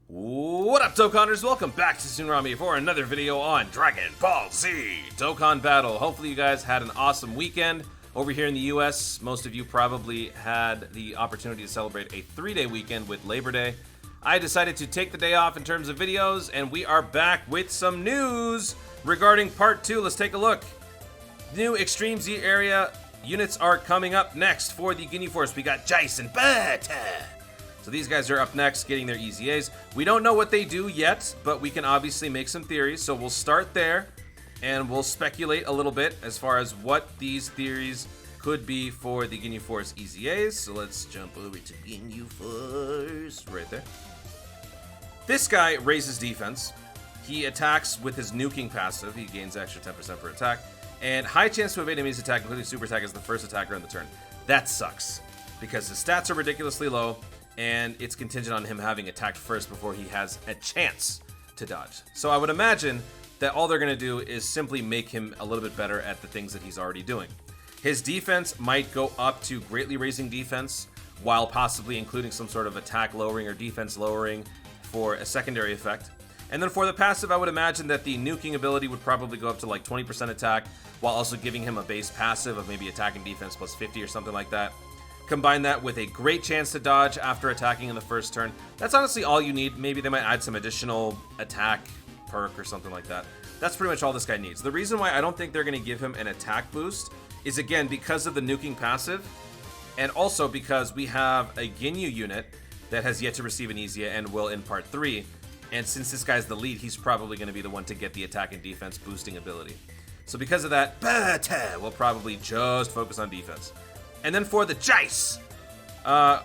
What up, Dokkanners? Welcome back to Tsunami for another video on Dragon Ball Z Dokkan Battle. Hopefully you guys had an awesome weekend. Over here in the US, most of you probably had the opportunity to celebrate a 3-day weekend with Labor Day. I decided to take the day off in terms of videos, and we are back with some news regarding Part 2. Let's take a look. New Extreme Z area units are coming up next for the Ginyu Force. We got Jace and Bata. So these guys are up next, getting their EZAs. We don't know what they do yet, but we can obviously make some theories. So we'll start there, and we'll speculate a little bit as far as what these theories could be for the Ginyu Force EZAs. So let's jump over to Ginyu Force, right there. This guy raises defense. He attacks with his nuking passive. He gains extra 10% per attack. And high chance to evade enemies' attack, including super attack, as the first attacker on the turn. That sucks, because his stats are ridiculously low, and it's contingent on him having attacked first before he has a chance to dodge. So I would imagine that all they're going to do is simply make him a little bit better at the things that he's already doing. His defense might go up to greatly raising defense, while possibly including some sort of attack lowering or defense lowering for a secondary effect. And then for the passive, I would imagine that the nuking ability would probably go up to like 20% attack, while also giving him a base passive of maybe attack and defense plus 50 or something like that. Combine that with a great chance to dodge after attacking in the first turn. That's honestly all you need. Maybe they might add some additional attack perk or something like that. That's pretty much all this guy needs. The reason why I don't think they're going to give him an attack boost is, again, because of the nuking passive, and also because we have a Ginyu unit that has yet to receive an EZA and will in Part 3. And since this guy's the lead, he's probably going to be the one to get the attack and defense boosting ability. So because of that, Bata will probably just focus on defense. And then for the Jace,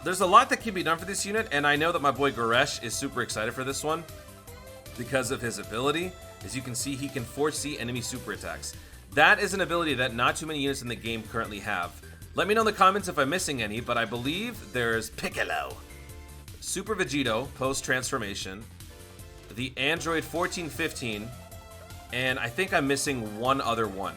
there's a lot that can be done for this unit, and I know that my boy Goresh is super excited for this one because of his ability. As you can see, he can foresee enemy super attacks. That is an ability that not too many units in the game currently have. Let me know in the comments if I'm missing any, but I believe there's Piccolo, Super Vegito post-transformation, the Android 1415, and I think I'm missing one other one.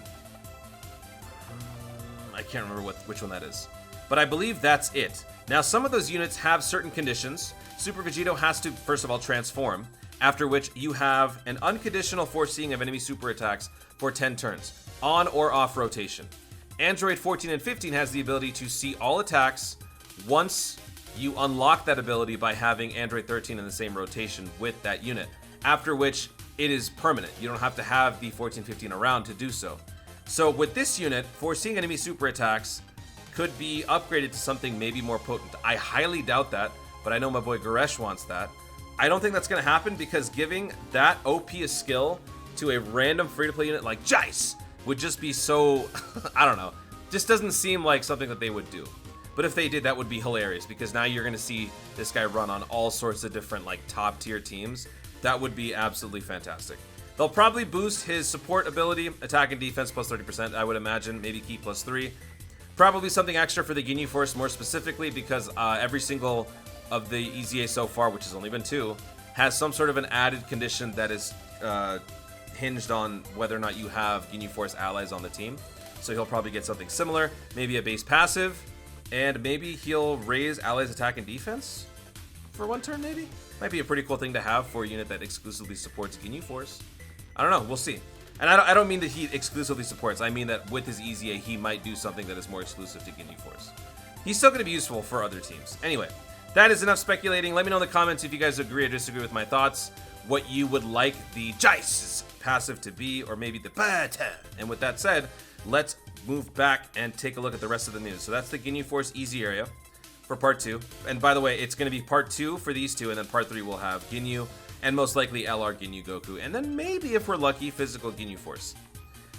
I can't remember which one that is. But I believe that's it. Now, some of those units have certain conditions. Super Vegito has to, first of all, transform, after which you have an unconditional foreseeing of enemy super attacks for 10 turns, on or off rotation. Android 14 and 15 has the ability to see all attacks once you unlock that ability by having Android 13 in the same rotation with that unit, after which it is permanent. You don't have to have the 14-15 around to do so. So with this unit, foreseeing enemy super attacks could be upgraded to something maybe more potent. I highly doubt that, but I know my boy Goresh wants that. I don't think that's going to happen, because giving that OP a skill to a random free-to-play unit like Jace would just be so, I don't know, just doesn't seem like something that they would do. But if they did, that would be hilarious, because now you're going to see this guy run on all sorts of different like top-tier teams. That would be absolutely fantastic. They'll probably boost his support ability, attack and defense plus 30%, I would imagine, maybe key plus 3. Probably something extra for the Ginyu Force more specifically, because every single of the EZA so far, which has only been 2, has some sort of an added condition that is hinged on whether or not you have Ginyu Force allies on the team. So he'll probably get something similar, maybe a base passive, and maybe he'll raise allies attack and defense for 1 turn, maybe? Might be a pretty cool thing to have for a unit that exclusively supports Ginyu Force. I don't know, we'll see. And I don't mean that he exclusively supports, I mean that with his EZA, he might do something that is more exclusive to Ginyu Force. He's still going to be useful for other teams. Anyway, that is enough speculating. Let me know in the comments if you guys agree or disagree with my thoughts, what you would like the Jace's passive to be, or maybe the Bata. And with that said, let's move back and take a look at the rest of the news. So that's the Ginyu Force EZ area for Part 2. And by the way, it's going to be Part 2 for these two, and then Part 3 will have Ginyu, and most likely LR Ginyu Goku, and then maybe, if we're lucky, physical Ginyu Force.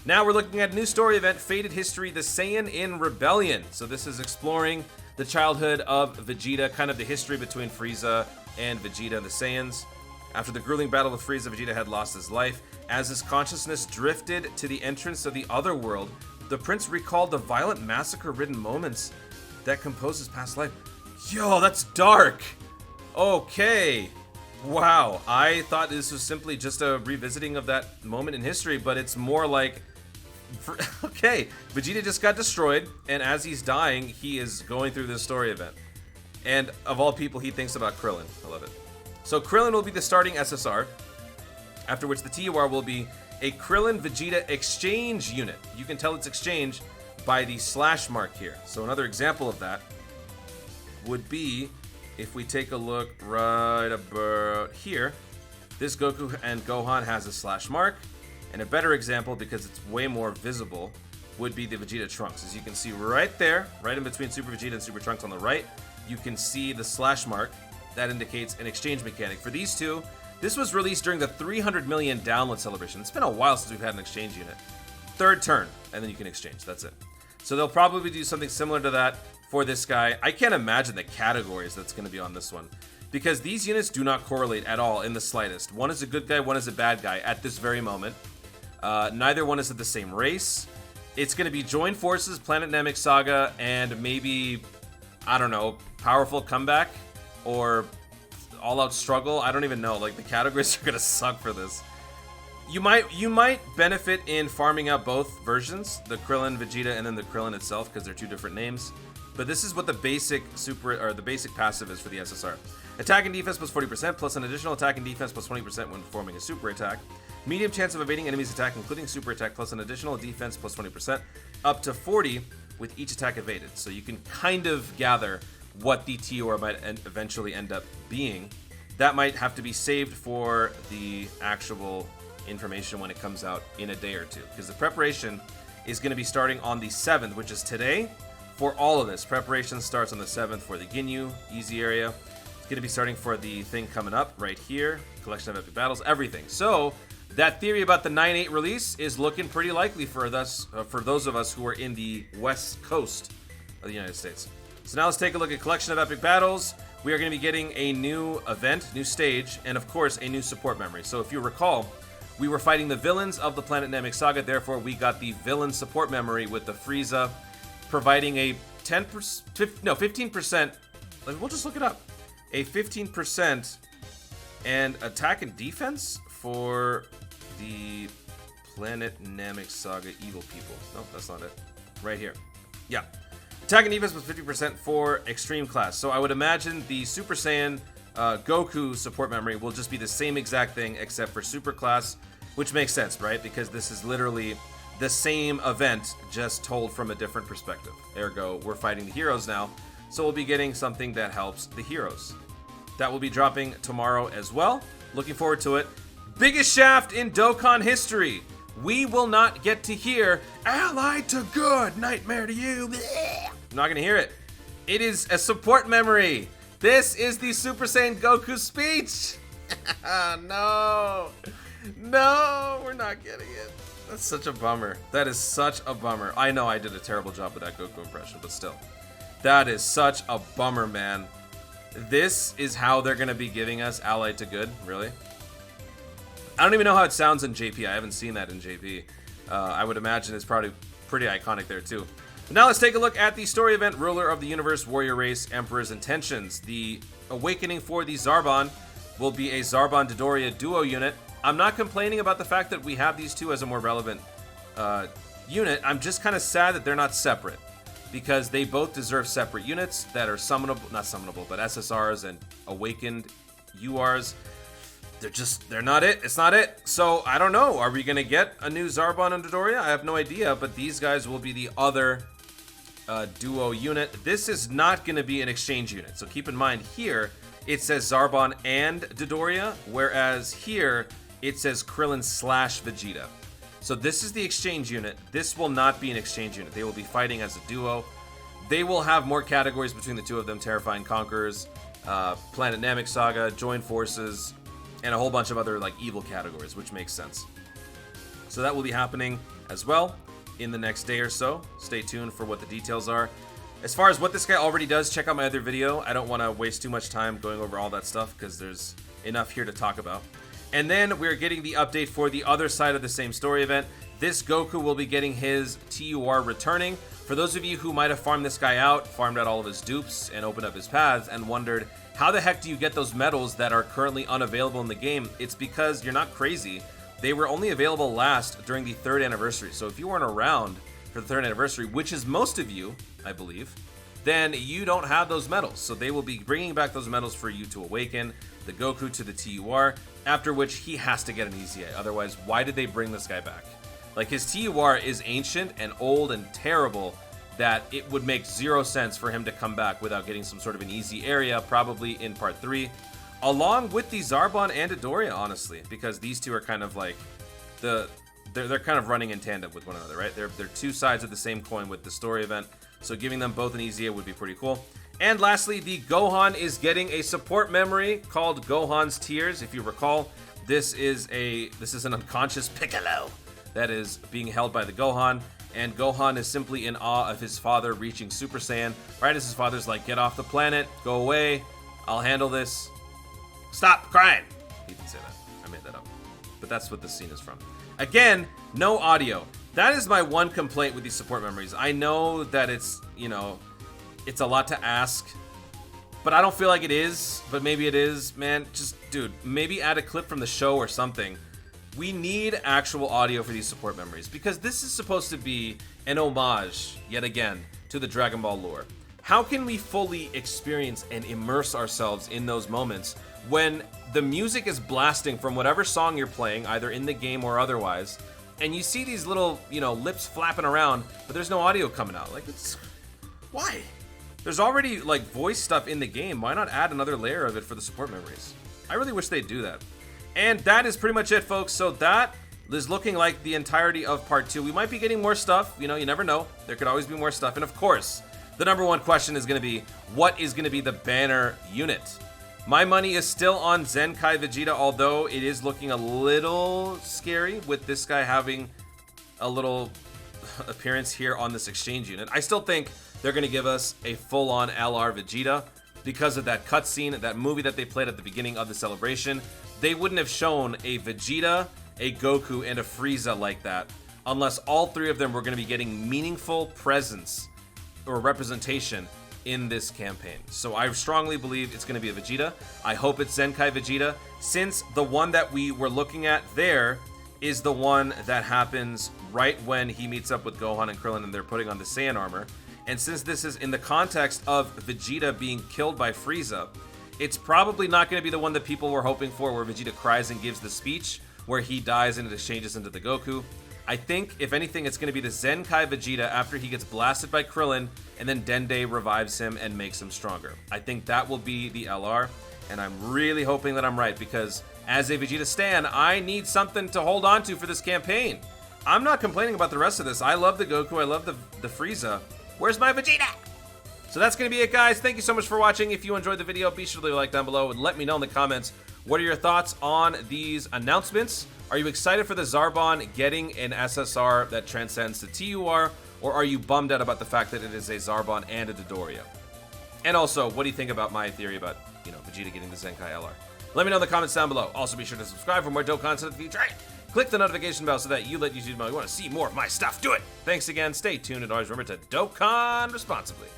Now we're looking at a new story event, Fated History, the Saiyan in Rebellion. So this is exploring the childhood of Vegeta, kind of the history between Frieza and Vegeta and the Saiyans. After the grueling battle with Frieza, Vegeta had lost his life. As his consciousness drifted to the entrance of the other world, the prince recalled the violent massacre-ridden moments that compose his past life. Yo, that's dark! Okay. Wow, I thought this was simply just a revisiting of that moment in history, but it's more like... Okay, Vegeta just got destroyed, and as he's dying, he is going through this story event. And of all people, he thinks about Krillin. I love it. So Krillin will be the starting SSR, after which the TUR will be a Krillin Vegeta exchange unit. You can tell it's exchange by the slash mark here. So another example of that would be if we take a look right about here. This Goku and Gohan has a slash mark, and a better example, because it's way more visible, would be the Vegeta Trunks. As you can see right there, right in between Super Vegeta and Super Trunks on the right, you can see the slash mark. That indicates an exchange mechanic. For these two, this was released during the 300 million download celebration. It's been a while since we've had an exchange unit. Third turn, and then you can exchange. That's it. So they'll probably do something similar to that for this guy. I can't imagine the categories that's going to be on this one, because these units do not correlate at all in the slightest. One is a good guy, one is a bad guy at this very moment. Neither one is of the same race. It's going to be Join Forces, Planet Namek Saga, and maybe, I don't know, Powerful Comeback or All Out Struggle. I don't even know. Like, the categories are going to suck for this. You might benefit in farming out both versions, the Krillin Vegeta and then the Krillin itself, because they're two different names. But this is what the basic passive is for the SSR. Attack and defense plus 40%, plus an additional attack and defense plus 20% when performing a super attack. Medium chance of evading enemies' attack, including super attack, plus an additional defense plus 20%, up to 40 with each attack evaded. So you can kind of gather what the TUR might eventually end up being. That might have to be saved for the actual information when it comes out in a day or two, because the preparation is going to be starting on the 7th, which is today, for all of this. Preparation starts on the 7th for the Ginyu easy area. It's going to be starting for the thing coming up right here, collection of epic battles, everything. So that theory about the 9/8 release is looking pretty likely for those of us who are in the west coast of the United States. So now let's take a look at collection of epic battles. We are going to be getting a new event, new stage, and of course a new support memory. So if you recall, we were fighting the villains of the Planet Namek Saga, therefore we got the villain support memory with the Frieza providing a 15%, we'll just look it up, a 15% and attack and defense for the Planet Namek Saga evil people. No, that's not it. Right here. Yeah. Attack and defense was 50% for extreme class. So I would imagine the Super Saiyan Goku support memory will just be the same exact thing except for super class, which makes sense, right? Because this is literally the same event just told from a different perspective. Ergo, we're fighting the heroes now, so we'll be getting something that helps the heroes. That will be dropping tomorrow as well. Looking forward to it. Biggest shaft in Dokkan history. We will not get to hear "Allied to good, nightmare to you." Blech. I'm not gonna hear it. It is a support memory. This is the Super Saiyan Goku speech. No, we're not getting it. That's such a bummer. That is such a bummer. I know I did a terrible job with that Goku impression, but still. That is such a bummer, man. This is how they're going to be giving us Allied to Good? Really? I don't even know how it sounds in JP. I haven't seen that in JP. I would imagine it's probably pretty iconic there, too. But now let's take a look at the story event, Ruler of the Universe, Warrior Race, Emperor's Intentions. The awakening for the Zarbon will be a Zarbon Dodoria duo unit. I'm not complaining about the fact that we have these two as a more relevant unit. I'm just kind of sad that they're not separate, because they both deserve separate units that are summonable, not summonable, but SSRs and awakened URs. They're not it. It's not it. So I don't know. Are we going to get a new Zarbon and Dodoria? I have no idea, but these guys will be the other duo unit. This is not going to be an exchange unit. So keep in mind here, it says Zarbon and Dodoria, whereas here it says Krillin / Vegeta. So this is the exchange unit. This will not be an exchange unit. They will be fighting as a duo. They will have more categories between the two of them: Terrifying Conquerors, Planet Namek Saga, Join Forces, and a whole bunch of other like evil categories, which makes sense. So that will be happening as well in the next day or so. Stay tuned for what the details are. As far as what this guy already does, check out my other video. I don't want to waste too much time going over all that stuff because there's enough here to talk about. And then we're getting the update for the other side of the same story event. This Goku will be getting his TUR returning. For those of you who might have farmed this guy out, farmed out all of his dupes, and opened up his paths, and wondered, how the heck do you get those medals that are currently unavailable in the game? It's because you're not crazy. They were only available last during the 3rd anniversary. So if you weren't around for the 3rd anniversary, which is most of you, I believe, then you don't have those medals. So they will be bringing back those medals for you to awaken the Goku to the TUR, after which he has to get an easy A. Otherwise, why did they bring this guy back? Like, his TUR is ancient and old and terrible that it would make zero sense for him to come back without getting some sort of an easy area, probably in part 3, along with the Zarbon and Dodoria, honestly, because these two are kind of like they're kind of running in tandem with one another, right? They're two sides of the same coin with the story event, so giving them both an easy A would be pretty cool. And lastly, the Gohan is getting a support memory called Gohan's Tears. If you recall, this is an unconscious Piccolo that is being held by the Gohan, and Gohan is simply in awe of his father reaching Super Saiyan, right as his father's like, get off the planet, go away, I'll handle this, stop crying. He didn't say that, I made that up. But that's what this scene is from. Again, no audio. That is my one complaint with these support memories. I know that it's, you know, it's a lot to ask, but I don't feel like it is, but maybe it is. Man, just, dude, maybe add a clip from the show or something. We need actual audio for these support memories, because this is supposed to be an homage, yet again, to the Dragon Ball lore. How can we fully experience and immerse ourselves in those moments when the music is blasting from whatever song you're playing, either in the game or otherwise, and you see these little, you know, lips flapping around, but there's no audio coming out? Like, it's... why? There's already, like, voice stuff in the game. Why not add another layer of it for the support memories? I really wish they'd do that. And that is pretty much it, folks. So that is looking like the entirety of part 2. We might be getting more stuff. You know, you never know. There could always be more stuff. And of course, the number one question is going to be, what is going to be the banner unit? My money is still on Zenkai Vegeta, although it is looking a little scary with this guy having a little appearance here on this exchange unit. I still think they're going to give us a full-on LR Vegeta because of that cutscene, that movie that they played at the beginning of the celebration. They wouldn't have shown a Vegeta, a Goku, and a Frieza like that unless all three of them were going to be getting meaningful presence or representation in this campaign. So I strongly believe it's going to be a Vegeta. I hope it's Zenkai Vegeta, since the one that we were looking at there is the one that happens right when he meets up with Gohan and Krillin and they're putting on the Saiyan armor. And since this is in the context of Vegeta being killed by Frieza, it's probably not going to be the one that people were hoping for, where Vegeta cries and gives the speech, where he dies and it exchanges into the Goku. I think, if anything, it's going to be the Zenkai Vegeta after he gets blasted by Krillin, and then Dende revives him and makes him stronger. I think that will be the LR, and I'm really hoping that I'm right, because as a Vegeta stan, I need something to hold on to for this campaign. I'm not complaining about the rest of this. I love the Goku, I love the Frieza. Where's my Vegeta? So that's going to be it, guys. Thank you so much for watching. If you enjoyed the video, be sure to leave a like down below and let me know in the comments, what are your thoughts on these announcements? Are you excited for the Zarbon getting an SSR that transcends the TUR, or are you bummed out about the fact that it is a Zarbon and a Dodoria? And also, what do you think about my theory about, you know, Vegeta getting the Zenkai LR? Let me know in the comments down below. Also, be sure to subscribe for more dope content in the future. Click the notification bell so that you let YouTube know you want to see more of my stuff. Do it! Thanks again, stay tuned, and always remember to Dokkan responsibly.